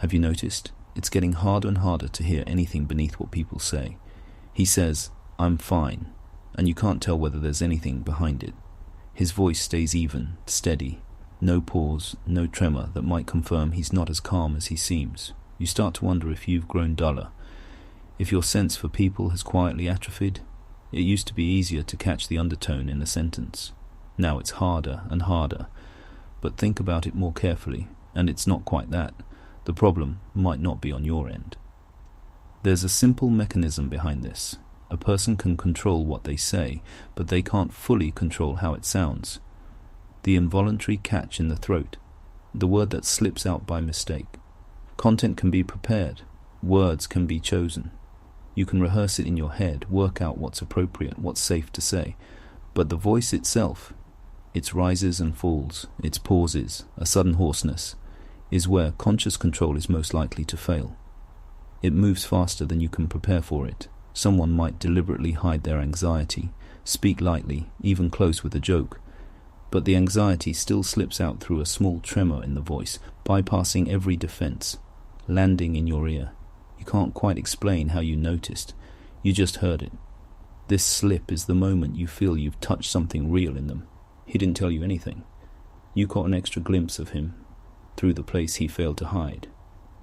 Have you noticed? It's getting harder and harder to hear anything beneath what people say. He says, "I'm fine," and you can't tell whether there's anything behind it. His voice stays even, steady, no pause, no tremor that might confirm he's not as calm as he seems. You start to wonder if you've grown duller, if your sense for people has quietly atrophied. It used to be easier to catch the undertone in a sentence. Now it's harder and harder. But think about it more carefully, and it's not quite that. The problem might not be on your end. There's a simple mechanism behind this. A person can control what they say, but they can't fully control how it sounds. The involuntary catch in the throat, the word that slips out by mistake. Content can be prepared, words can be chosen. You can rehearse it in your head, work out what's appropriate, what's safe to say. But the voice itself, its rises and falls, its pauses, a sudden hoarseness, is where conscious control is most likely to fail. It moves faster than you can prepare for it. Someone might deliberately hide their anxiety, speak lightly, even close with a joke. But the anxiety still slips out through a small tremor in the voice, bypassing every defense, landing in your ear. You can't quite explain how you noticed. You just heard it. This slip is the moment you feel you've touched something real in them. He didn't tell you anything. You caught an extra glimpse of him through the place he failed to hide.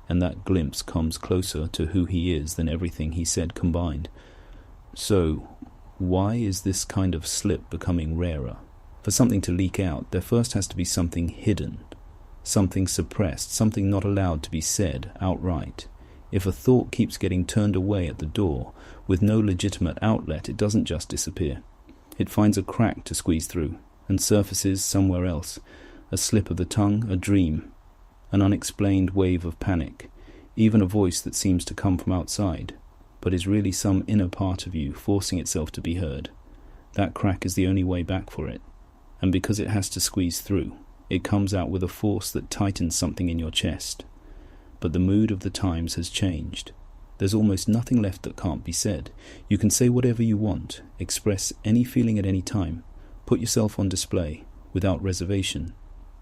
And that glimpse comes closer to who he is than everything he said combined. So, why is this kind of slip becoming rarer? For something to leak out, there first has to be something hidden, something suppressed, something not allowed to be said outright. If a thought keeps getting turned away at the door, with no legitimate outlet, it doesn't just disappear. It finds a crack to squeeze through, and surfaces somewhere else. A slip of the tongue, a dream, an unexplained wave of panic, even a voice that seems to come from outside, but is really some inner part of you forcing itself to be heard. That crack is the only way back for it, and because it has to squeeze through, it comes out with a force that tightens something in your chest. But the mood of the times has changed. There's almost nothing left that can't be said. You can say whatever you want, express any feeling at any time, put yourself on display, without reservation.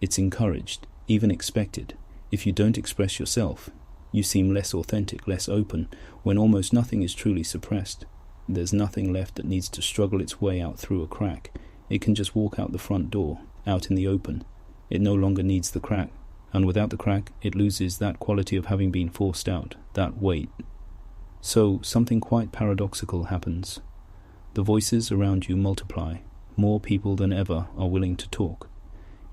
It's encouraged, even expected. If you don't express yourself, you seem less authentic, less open, when almost nothing is truly suppressed. There's nothing left that needs to struggle its way out through a crack. It can just walk out the front door, out in the open. It no longer needs the crack, and without the crack, it loses that quality of having been forced out, that weight. So something quite paradoxical happens. The voices around you multiply. More people than ever are willing to talk.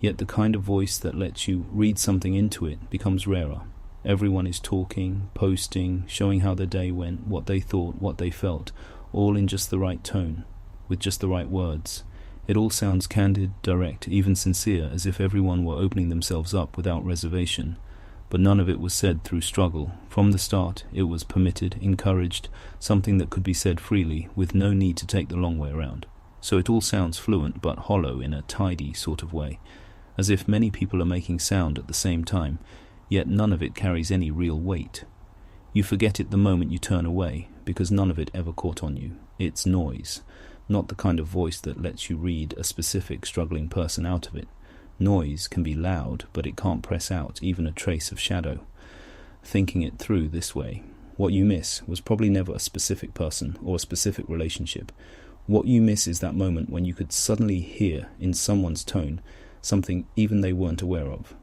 Yet the kind of voice that lets you read something into it becomes rarer. Everyone is talking, posting, showing how their day went, what they thought, what they felt, all in just the right tone, with just the right words. It all sounds candid, direct, even sincere, as if everyone were opening themselves up without reservation. But none of it was said through struggle. From the start, it was permitted, encouraged, something that could be said freely, with no need to take the long way around. So it all sounds fluent but hollow in a tidy sort of way, as if many people are making sound at the same time, yet none of it carries any real weight. You forget it the moment you turn away, because none of it ever caught on you. It's noise, not the kind of voice that lets you read a specific struggling person out of it. Noise can be loud, but it can't press out even a trace of shadow. Thinking it through this way, what you miss was probably never a specific person or a specific relationship. What you miss is that moment when you could suddenly hear in someone's tone something even they weren't aware of.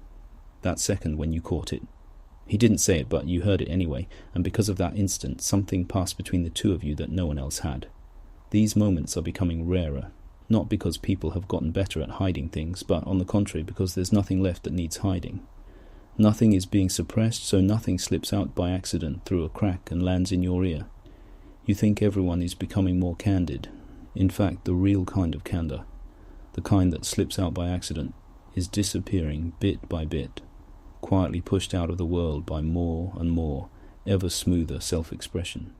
That second when you caught it. He didn't say it, but you heard it anyway, and because of that instant, something passed between the two of you that no one else had. These moments are becoming rarer, not because people have gotten better at hiding things, but on the contrary, because there's nothing left that needs hiding. Nothing is being suppressed, so nothing slips out by accident through a crack and lands in your ear. You think everyone is becoming more candid. In fact, the real kind of candor, the kind that slips out by accident, is disappearing bit by bit, quietly pushed out of the world by more and more, ever smoother self-expression.